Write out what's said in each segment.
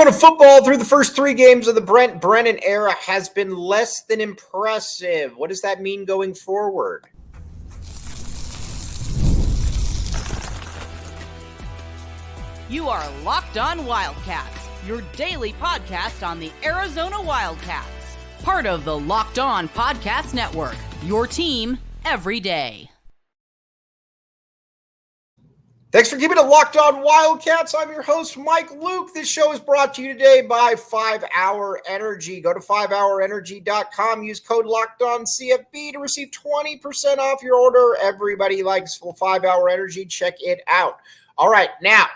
Arizona football through the first 3 games of the Brent Brennan era has been less than impressive. What does that mean going forward? You are Locked On Wildcats, your daily podcast on the Arizona Wildcats. Part of the Locked On Podcast Network, your team every day. Thanks for keeping it Locked On Wildcats. I'm your host, Mike Luke. This show is brought to you today by 5 Hour Energy. Go to 5hourenergy.com. Use code LOCKEDONCFB to receive 20% off your order. Everybody likes 5 Hour Energy. Check it out. All right, now,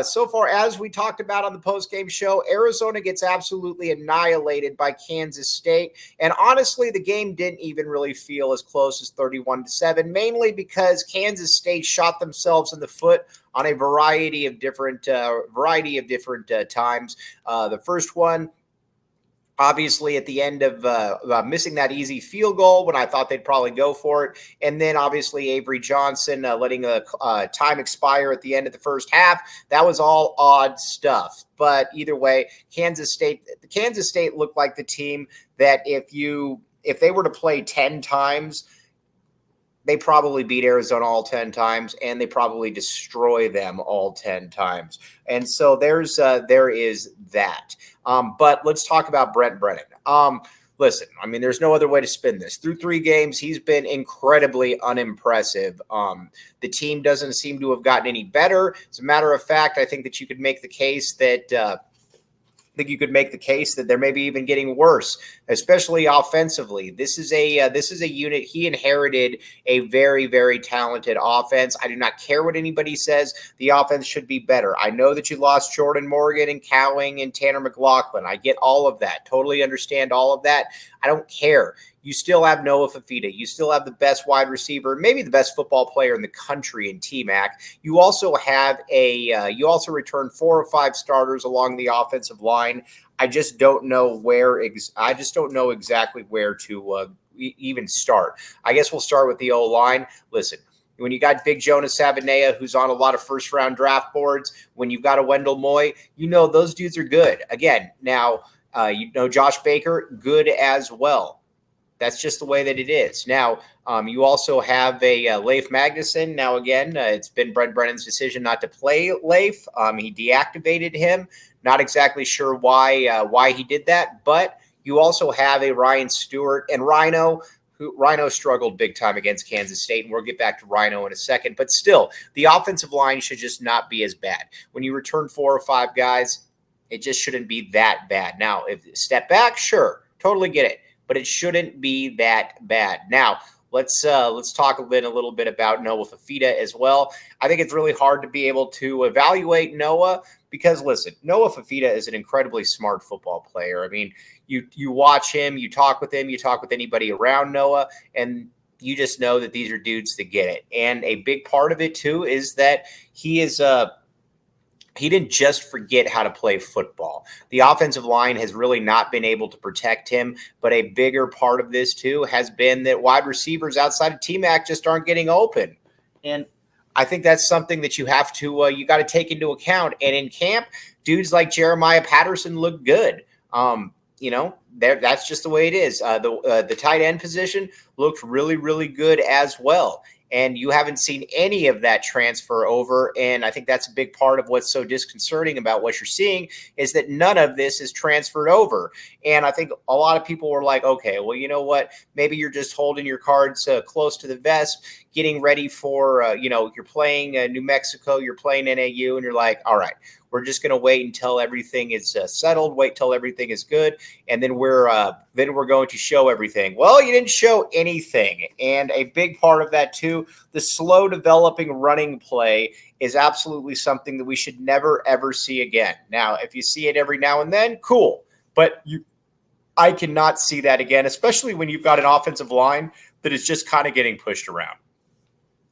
so far, as we talked about on the postgame show, Arizona gets absolutely annihilated by Kansas State. And honestly, the game didn't even really feel as close as 31-7, mainly because Kansas State shot themselves in the foot on a variety of different times. The first one, obviously, at the end of missing that easy field goal when I thought they'd probably go for it. And then, obviously, Avery Johnson letting the time expire at the end of the first half. That was all odd stuff. But either way, Kansas State looked like the team that if they were to play 10 times, they probably beat Arizona all 10 times, and they probably destroy them all 10 times. And so there is that. But let's talk about Brent Brennan. Listen, I mean, there's no other way to spin this. Through 3 games, he's been incredibly unimpressive. The team doesn't seem to have gotten any better. As a matter of fact, I think that you could make the case that they're maybe even getting worse, especially offensively. This is a unit. He inherited a very, very talented offense. I do not care what anybody says. The offense should be better. I know that you lost Jordan Morgan and Cowing and Tanner McLaughlin. I get all of that. Totally understand all of that. I don't care. You still have Noah Fifita. You still have the best wide receiver, maybe the best football player in the country in T-Mac. You also have you also return 4 or 5 starters along the offensive line. I just don't know exactly where to even start. I guess we'll start with the O-line. Listen, when you got Big Jonas Savanea, who's on a lot of first-round draft boards, when you've got a Wendell Moy, those dudes are good. Again, now, Josh Baker, good as well. That's just the way that it is. Now, you also have a Leif Magnuson. Now, again, it's been Brent Brennan's decision not to play Leif. He deactivated him. Not exactly sure why he did that. But you also have a Ryan Stewart and Rhino struggled big time against Kansas State, and we'll get back to Rhino in a second. But still, the offensive line should just not be as bad. When you return 4 or 5 guys, it just shouldn't be that bad. Now, if step back, sure, totally get it. But it shouldn't be that bad. Now, let's talk a little bit about Noah Fifita as well. I think it's really hard to be able to evaluate Noah because, listen, Noah Fifita is an incredibly smart football player. I mean, you watch him, you talk with him, you talk with anybody around Noah, and you just know that these are dudes that get it. And a big part of it, too, is that he didn't just forget how to play football. The offensive line has really not been able to protect him, but a bigger part of this, too, has been that wide receivers outside of T-Mac just aren't getting open. And I think that's something that you have to you got to take into account. And in camp, dudes like Jeremiah Patterson look good. That's just the way it is. The tight end position looked really, really good as well. And you haven't seen any of that transfer over. And I think that's a big part of what's so disconcerting about what you're seeing is that none of this is transferred over. And I think a lot of people were like, okay, well, you know what? Maybe you're just holding your cards close to the vest, getting ready for, you're playing New Mexico, you're playing NAU, and you're like, all right, we're just going to wait until everything is settled, wait till everything is good, and then we're going to show everything. Well, you didn't show anything, and a big part of that too, the slow developing running play is absolutely something that we should never ever see again. Now, if you see it every now and then, cool, but I cannot see that again, especially when you've got an offensive line that is just kind of getting pushed around.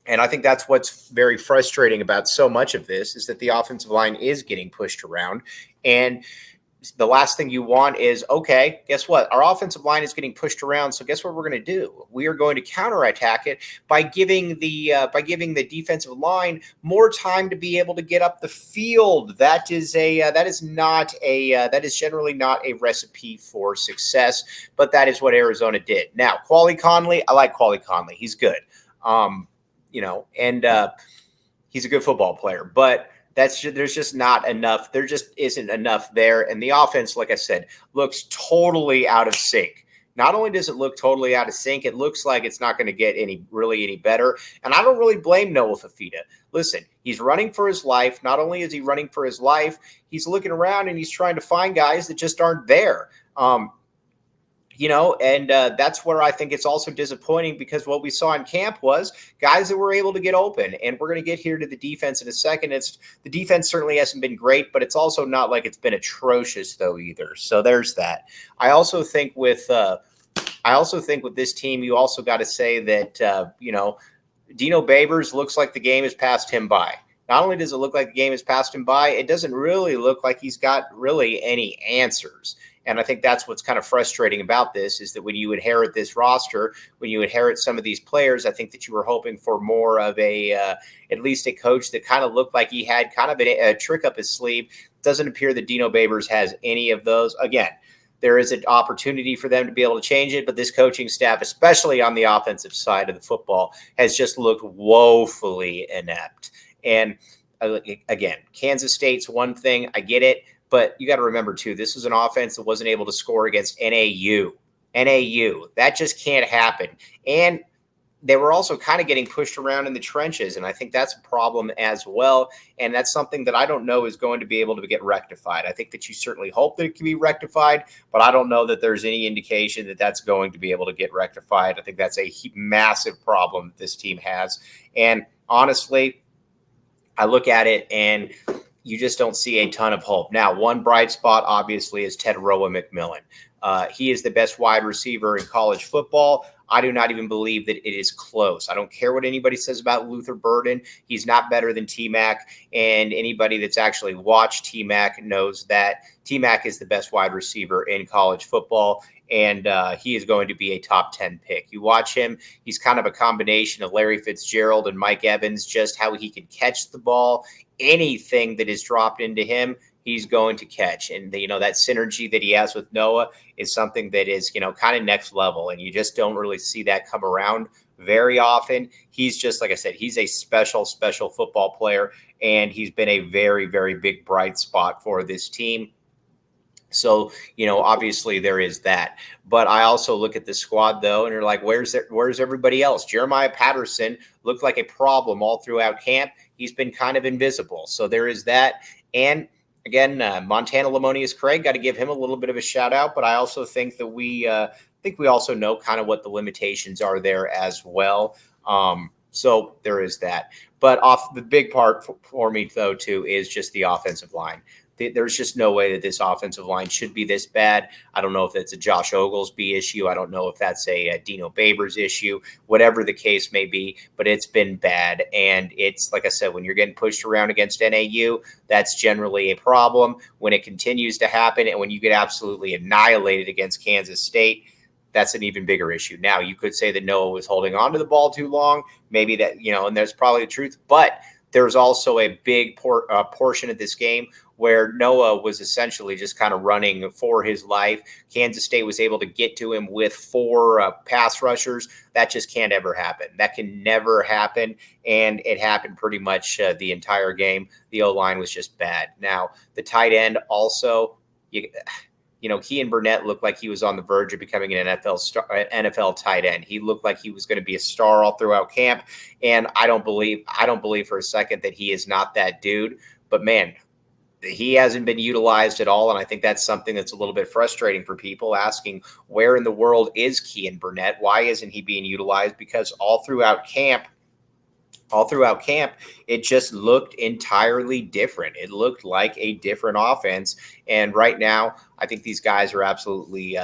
And I think that's what's very frustrating about so much of this is that the offensive line is getting pushed around. And the last thing you want is, okay, guess what? Our offensive line is getting pushed around. So guess what we're going to do? We are going to counterattack it by giving the defensive line more time to be able to get up the field. That is generally not a recipe for success, but that is what Arizona did. Now, Quali Conley, I like Quali Conley. He's good. He's a good football player, but there's just not enough. There just isn't enough there. And the offense, like I said, looks totally out of sync. Not only does it look totally out of sync, it looks like it's not going to get any better. And I don't really blame Noah Fafita. Listen, he's running for his life. Not only is he running for his life, he's looking around and he's trying to find guys that just aren't there. That's where I think it's also disappointing, because what we saw in camp was guys that were able to get open. And we're going to get here to the defense in a second. The defense certainly hasn't been great, but it's also not like it's been atrocious though either. So there's that. I also think with this team, you also got to say that Dino Babers looks like the game has passed him by. Not only does it look like the game has passed him by, it doesn't really look like he's got really any answers. And I think that's what's kind of frustrating about this, is that when you inherit this roster, when you inherit some of these players, I think that you were hoping for more of at least a coach that kind of looked like he had kind of a trick up his sleeve. It doesn't appear that Dino Babers has any of those. Again, there is an opportunity for them to be able to change it, but this coaching staff, especially on the offensive side of the football, has just looked woefully inept. And again, Kansas State's one thing, I get it. But you got to remember, too, this was an offense that wasn't able to score against NAU. That just can't happen. And they were also kind of getting pushed around in the trenches, and I think that's a problem as well. And that's something that I don't know is going to be able to get rectified. I think that you certainly hope that it can be rectified, but I don't know that there's any indication that that's going to be able to get rectified. I think that's a massive problem that this team has. And honestly, I look at it and you just don't see a ton of hope. Now, one bright spot, obviously, is Teteroa McMillan. He is the best wide receiver in college football. I do not even believe that it is close. I don't care what anybody says about Luther Burden. He's not better than T-Mac, and anybody that's actually watched T-Mac knows that T-Mac is the best wide receiver in college football, and he is going to be a top 10 pick. You watch him, he's kind of a combination of Larry Fitzgerald and Mike Evans, just how he can catch the ball. Anything that is dropped into him, he's going to catch. And, that synergy that he has with Noah is something that is, kind of next level. And you just don't really see that come around very often. He's just, like I said, he's a special football player. And he's been a very, very big bright spot for this team. So, obviously there is that. But I also look at the squad, though, and you're like, where's everybody else? Jeremiah Patterson looked like a problem all throughout camp. He's been kind of invisible. So there is that. And again, Montana Lamonius Craig, got to give him a little bit of a shout out. But I also think that we also know kind of what the limitations are there as well. So there is that. But off the big part for me, though, too, is just the offensive line. There's just no way that this offensive line should be this bad. I don't know if it's a Josh Oglesby issue. I don't know if that's a Dino Babers issue, whatever the case may be, but it's been bad. And it's, like I said, when you're getting pushed around against NAU, that's generally a problem. When it continues to happen and when you get absolutely annihilated against Kansas State, that's an even bigger issue. Now, you could say that Noah was holding on to the ball too long. Maybe that, and there's probably the truth, but there's also a big portion of this game where Noah was essentially just kind of running for his life. Kansas State was able to get to him with 4 pass rushers. That just can't ever happen. That can never happen, and it happened pretty much the entire game. The O-line was just bad. Now, the tight end also, Kean Burnett looked like he was on the verge of becoming an NFL tight end. He looked like he was going to be a star all throughout camp, and I don't believe for a second that he is not that dude. But man, he hasn't been utilized at all, and I think that's something that's a little bit frustrating for people, asking where in the world is Kean Burnett? Why isn't he being utilized? Because all throughout camp, all throughout camp, it just looked entirely different. It looked like a different offense. And right now, I think these guys are absolutely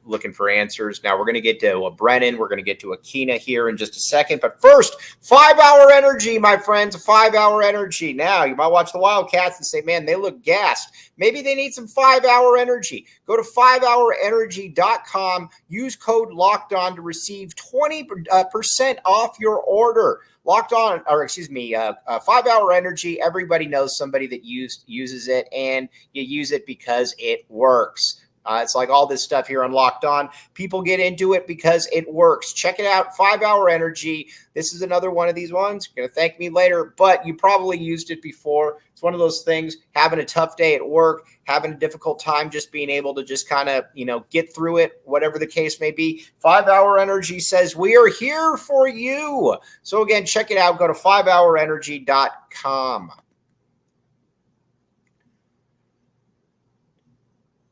looking for answers. Now, we're going to get to Brennan. We're going to get to Akina here in just a second. But first, 5-hour energy, my friends, 5-hour energy. Now, you might watch the Wildcats and say, man, they look gassed. Maybe they need some 5-hour energy. Go to 5hourenergy.com. Use code LOCKEDON to receive 20% off your order. 5-hour energy. Everybody knows somebody that uses it, and you use it because it works. It's like all this stuff here on Locked On. People get into it because it works. Check it out, 5-hour energy. This is another one of these ones. You're going to thank me later, but you probably used it before. It's one of those things, having a tough day at work, having a difficult time just being able to just kind of, get through it, whatever the case may be. 5-hour energy says we are here for you. So again, check it out. Go to 5hourenergy.com.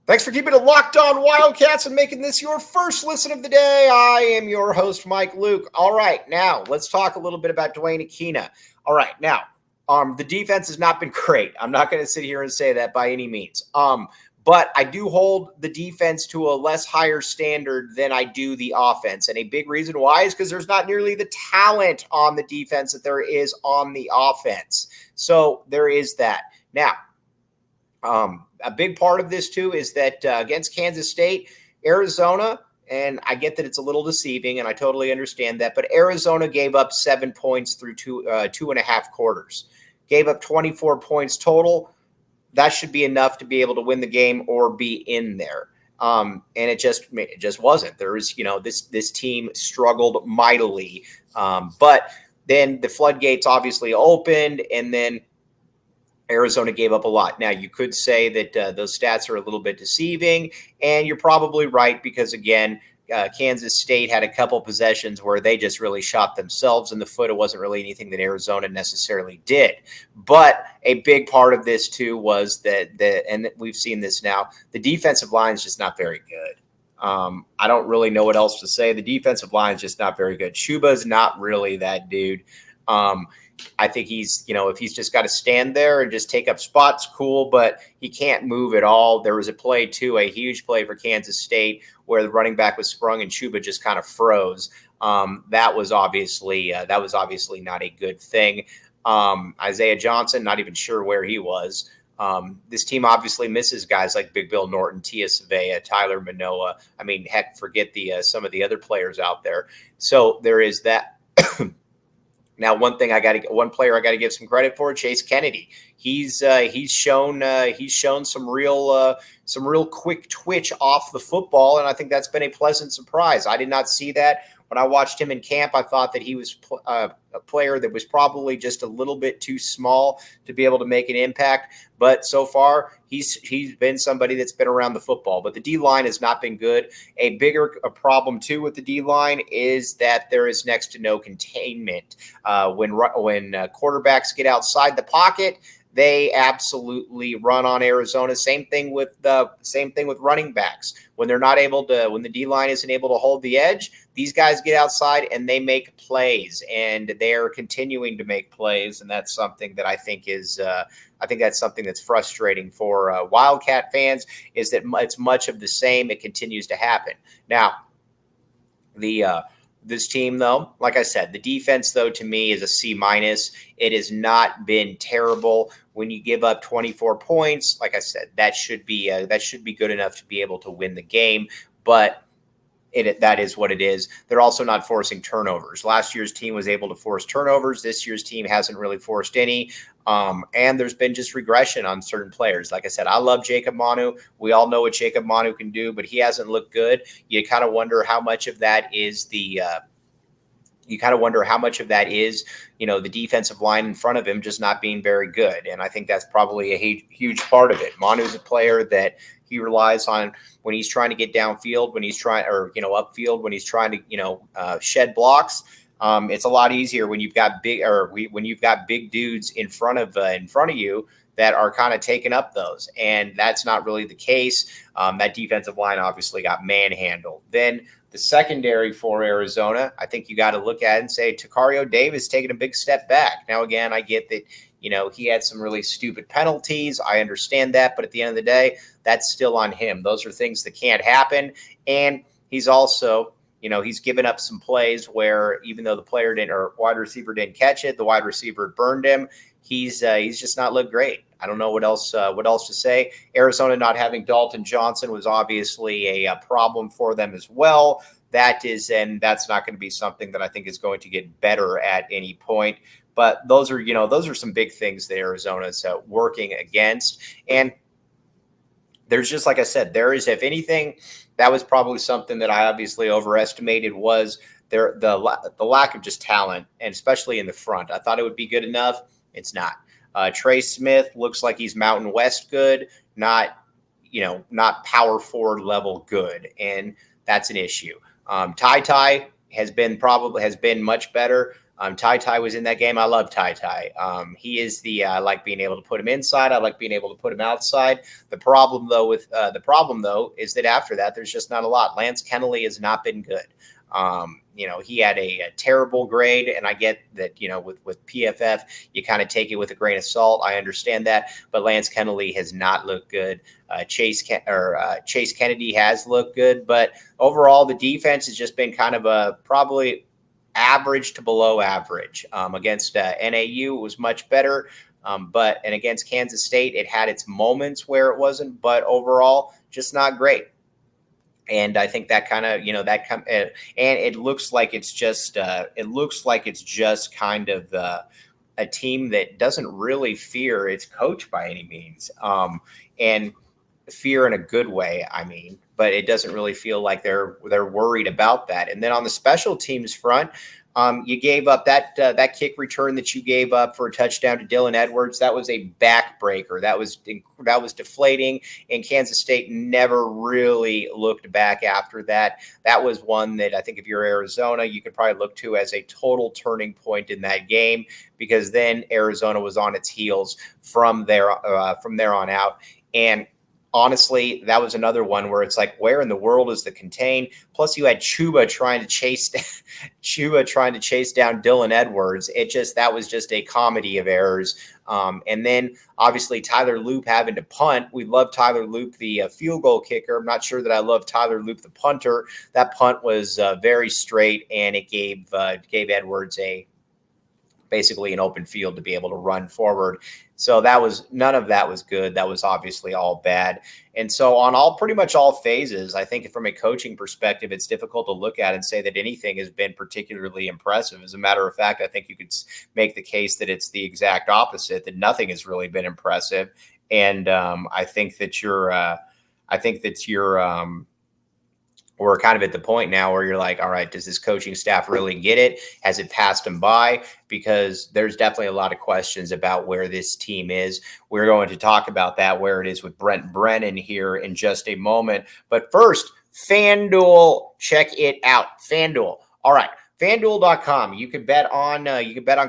Thanks for keeping it locked on Wildcats and making this your first listen of the day. I am your host, Mike Luke. All right, now let's talk a little bit about Dwayne Akina. All right, now the defense has not been great. I'm not going to sit here and say that by any means. But I do hold the defense to a less higher standard than I do the offense. And a big reason why is because there's not nearly the talent on the defense that there is on the offense. So there is that. Now, a big part of this, too, is that against Kansas State, Arizona, and I get that it's a little deceiving, and I totally understand that, but Arizona gave up 7 points through 2.5 quarters, gave up 24 points total. That should be enough to be able to win the game or be in there. And it just wasn't. There was, this team struggled mightily. But then the floodgates obviously opened, and then Arizona gave up a lot. Now, you could say that those stats are a little bit deceiving, and you're probably right because, again, Kansas State had a couple possessions where they just really shot themselves in the foot. It wasn't really anything that Arizona necessarily did. But a big part of this, too, was that and we've seen this now, the defensive line is just not very good. I don't really know what else to say. The defensive line is just not very good. Chuba is not really that dude. I think he's, if he's just got to stand there and just take up spots, cool, but he can't move at all. There was a play, too, a huge play for Kansas State where the running back was sprung and Chuba just kind of froze. That was obviously not a good thing. Isaiah Johnson, not even sure where he was. This team obviously misses guys like Big Bill Norton, Tia Savea, Tyler Manoa. I mean, heck, forget some of the other players out there. So there is that. Now, one player I got to give some credit for, Chase Kennedy. He's shown some real quick twitch off the football, and I think that's been a pleasant surprise. I did not see that when I watched him in camp. I thought that he was a player that was probably just a little bit too small to be able to make an impact. But so far, he's been somebody that's been around the football. But the D-line has not been good. A bigger problem, too, with the D-line is that there is next to no containment. When quarterbacks get outside the pocket, they absolutely run on Arizona. Same thing with running backs. When the D-line isn't able to hold the edge, these guys get outside and they make plays, and they're continuing to make plays. And that's something that I think that's something that's frustrating for Wildcat fans, is that it's much of the same. It continues to happen. Now, this team, though, like I said, the defense, though, to me is a C-. It has not been terrible. When you give up 24 points, like I said, that should be good enough to be able to win the game. But that is what it is. They're also not forcing turnovers. Last year's team was able to force turnovers. This year's team hasn't really forced any. And there's been just regression on certain players. Like I said, I love Jacob Manu. We all know what Jacob Manu can do, but he hasn't looked good. You kind of wonder how much of that is the defensive line in front of him just not being very good. And I think that's probably a huge part of it. Manu's a player that he relies on when he's trying to get downfield, upfield, when he's trying to, shed blocks. It's a lot easier when you've got big dudes in front of you that are kind of taking up those. And that's not really the case. That defensive line obviously got manhandled. Then The secondary for Arizona, I think you got to look at it and say Takario Davis taking a big step back. Now, again, I get that, he had some really stupid penalties. I understand that. But at the end of the day, that's still on him. Those are things that can't happen. And he's also, he's given up some plays where even though the player didn't or wide receiver didn't catch it, the wide receiver burned him. He's just not looked great. I don't know what else to say. Arizona not having Dalton Johnson was obviously a problem for them as well. And that's not going to be something that I think is going to get better at any point. But those are some big things that Arizona's working against. And there's just, like I said, there is, if anything, that was probably something that I obviously overestimated was the lack of just talent, and especially in the front. I thought it would be good enough. It's not. Trey Smith looks like he's Mountain West good, not power forward level good, and that's an issue. Ty has been much better. Ty was in that game. I love Ty. He is I like being able to put him inside. I like being able to put him outside. The problem though is that after that, there's just not a lot. Lance Kennelly has not been good. He had a terrible grade, and I get that, with PFF, you kind of take it with a grain of salt. I understand that, but Lance Kennelly has not looked good. Chase Kennedy has looked good, but overall, the defense has just been kind of probably average to below average. Against NAU, it was much better, and against Kansas State, it had its moments where it wasn't, but overall, just not great. And I think that kind of, and it looks like it's just kind of a team that doesn't really fear its coach by any means, and fear in a good way, I mean, but it doesn't really feel like they're worried about that. And then on the special teams front, you gave up that kick return that you gave up for a touchdown to Dylan Edwards. That was a backbreaker. That was deflating, and Kansas State never really looked back after that. That was one that I think if you're Arizona, you could probably look to as a total turning point in that game, because then Arizona was on its heels from there on out. And honestly, that was another one where it's like, where in the world is the contain? Plus, you had Chuba trying to chase down Dylan Edwards. That was just a comedy of errors. And then obviously Tyler Loop having to punt. We love Tyler Loop, the field goal kicker. I'm not sure that I love Tyler Loop, the punter. That punt was very straight, and it gave Edwards basically an open field to be able to run forward. So none of that was good. That was obviously all bad. And so on pretty much all phases, I think from a coaching perspective, it's difficult to look at and say that anything has been particularly impressive. As a matter of fact, I think you could make the case that it's the exact opposite, that nothing has really been impressive. And I think that we're kind of at the point now where you're like, all right, does this coaching staff really get it? Has it passed them by? Because there's definitely a lot of questions about where this team is. We're going to talk about that, where it is with Brent Brennan here in just a moment. But first, FanDuel, check it out. FanDuel. All right. FanDuel.com. You can bet on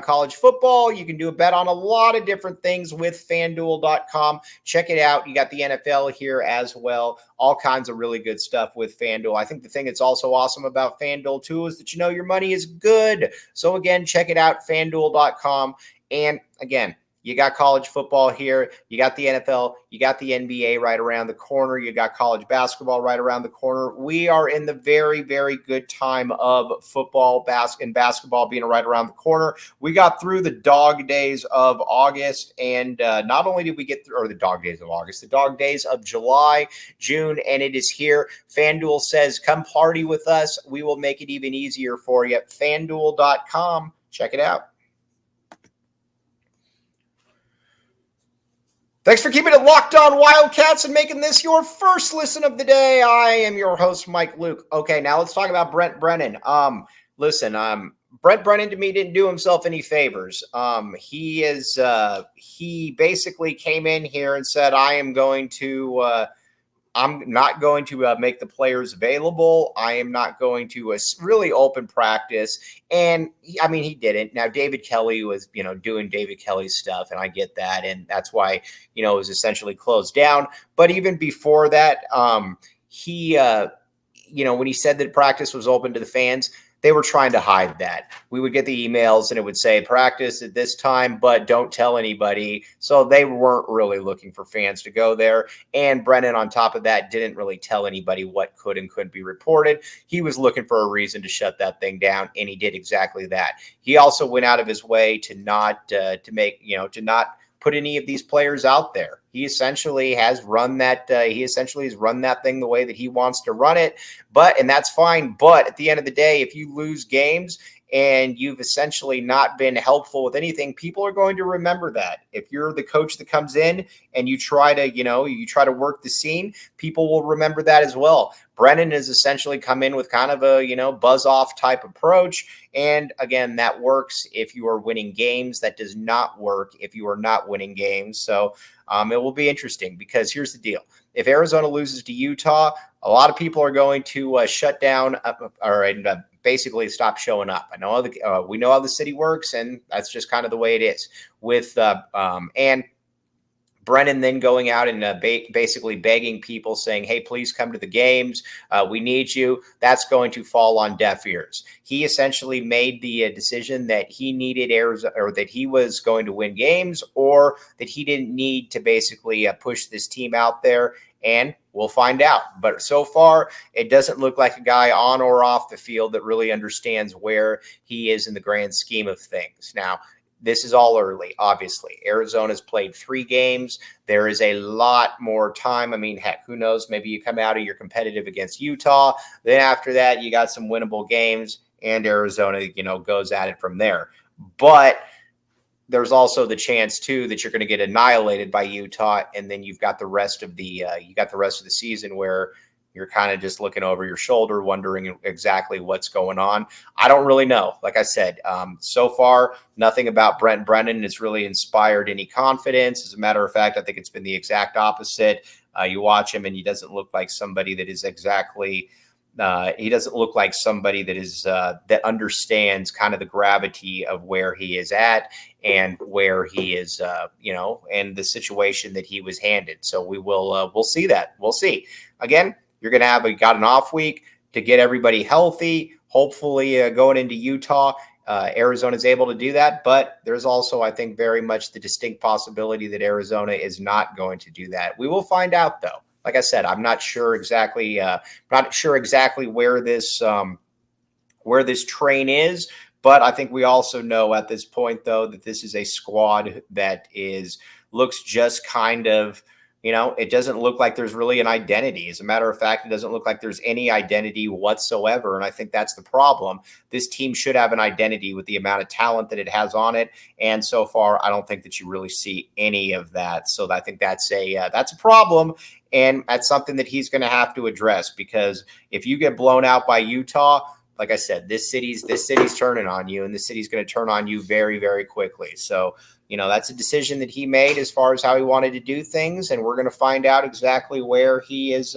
college football. You can do a bet on a lot of different things with FanDuel.com. Check it out. You got the NFL here as well. All kinds of really good stuff with FanDuel. I think the thing that's also awesome about FanDuel too is that your money is good. So again, check it out, FanDuel.com. And again, you got college football here. You got the NFL. You got the NBA right around the corner. You got college basketball right around the corner. We are in the very, very good time of football, and basketball being right around the corner. We got through the dog days of August, and not only did we get through the dog days of August, the dog days of July, June, and it is here. FanDuel says, come party with us. We will make it even easier for you. FanDuel.com. Check it out. Thanks for keeping it locked on Wildcats and making this your first listen of the day. I am your host, Mike Luke. Okay, now let's talk about Brent Brennan. Brent Brennan to me didn't do himself any favors. He basically came in here and said, I'm not going to make the players available. I am not going to really open practice. And he didn't. Now, David Kelly was, doing David Kelly's stuff, and I get that. And that's why, it was essentially closed down. But even before that, he when he said that practice was open to the fans, they were trying to hide that. We would get the emails and it would say practice at this time, but don't tell anybody. So they weren't really looking for fans to go there. And Brennan, on top of that, didn't really tell anybody what could and couldn't be reported. He was looking for a reason to shut that thing down, and he did exactly that. He also went out of his way to not put any of these players out there. He essentially has run that. Has run that thing the way that he wants to run it. And that's fine. But at the end of the day, if you lose games and you've essentially not been helpful with anything, people are going to remember that. If you're the coach that comes in and you try to work the scene, people will remember that as well. Brennan has essentially come in with kind of a, buzz off type approach. And again, that works if you are winning games. That does not work if you are not winning games. So it will be interesting, because here's the deal. If Arizona loses to Utah, a lot of people are going to shut down basically stop showing up. I know we know how the city works, and that's just kind of the way it is. And Brennan then going out and basically begging people, saying, hey, please come to the games. We need you. That's going to fall on deaf ears. He essentially made the decision that he needed Arizona, or that he was going to win games, or that he didn't need to basically push this team out there. And we'll find out. But so far, it doesn't look like a guy on or off the field that really understands where he is in the grand scheme of things. Now, this is all early, obviously. Arizona's played 3 games. There is a lot more time. I mean, heck, who knows? Maybe you come out and you're competitive against Utah. Then after that, you got some winnable games, and Arizona, goes at it from there. But there's also the chance too that you're going to get annihilated by Utah, and then you've got the rest of the season where you're kind of just looking over your shoulder, wondering exactly what's going on. I don't really know. Like I said, so far, nothing about Brent Brennan has really inspired any confidence. As a matter of fact, I think it's been the exact opposite. You watch him, and he doesn't look like somebody that is exactly. He doesn't look like somebody that is that understands kind of the gravity of where he is at and where he is, and the situation that he was handed. So we'll see that. We'll see. Again, you're going to got an off week to get everybody healthy. Hopefully, going into Utah, Arizona is able to do that. But there's also, I think, very much the distinct possibility that Arizona is not going to do that. We will find out, though. Like I said, I'm not sure exactly. Where this train is, but I think we also know at this point, though, that this is a squad that looks just kind of. It doesn't look like there's really an identity. As a matter of fact, it doesn't look like there's any identity whatsoever. And I think that's the problem. This team should have an identity with the amount of talent that it has on it. And so far, I don't think that you really see any of that. So I think that's a problem. And that's something that he's going to have to address, because if you get blown out by Utah, like I said, this city's turning on you, and the city's going to turn on you very, very quickly. So, that's a decision that he made as far as how he wanted to do things. And we're going to find out exactly where he is.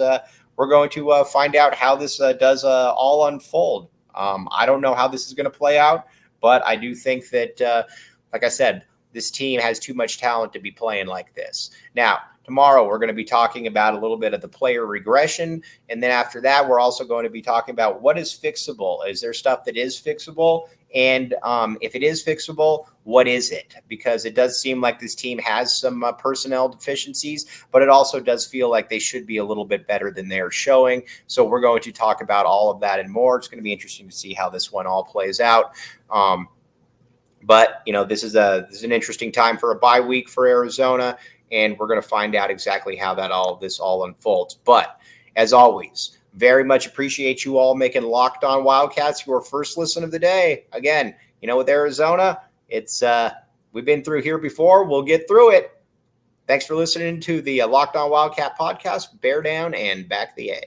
We're going to find out how this does all unfold. I don't know how this is going to play out, but I do think that, like I said, this team has too much talent to be playing like this. Now, tomorrow, we're going to be talking about a little bit of the player regression. And then after that, we're also going to be talking about what is fixable. Is there stuff that is fixable? And if it is fixable, what is it? Because it does seem like this team has some personnel deficiencies, but it also does feel like they should be a little bit better than they're showing. So we're going to talk about all of that and more. It's going to be interesting to see how this one all plays out. But this is an interesting time for a bye week for Arizona, and we're going to find out exactly how this all unfolds. But as always, very much appreciate you all making Locked On Wildcats your first listen of the day. Again, with Arizona, it's we've been through here before. We'll get through it. Thanks for listening to the Locked On Wildcat podcast. Bear down and back the A.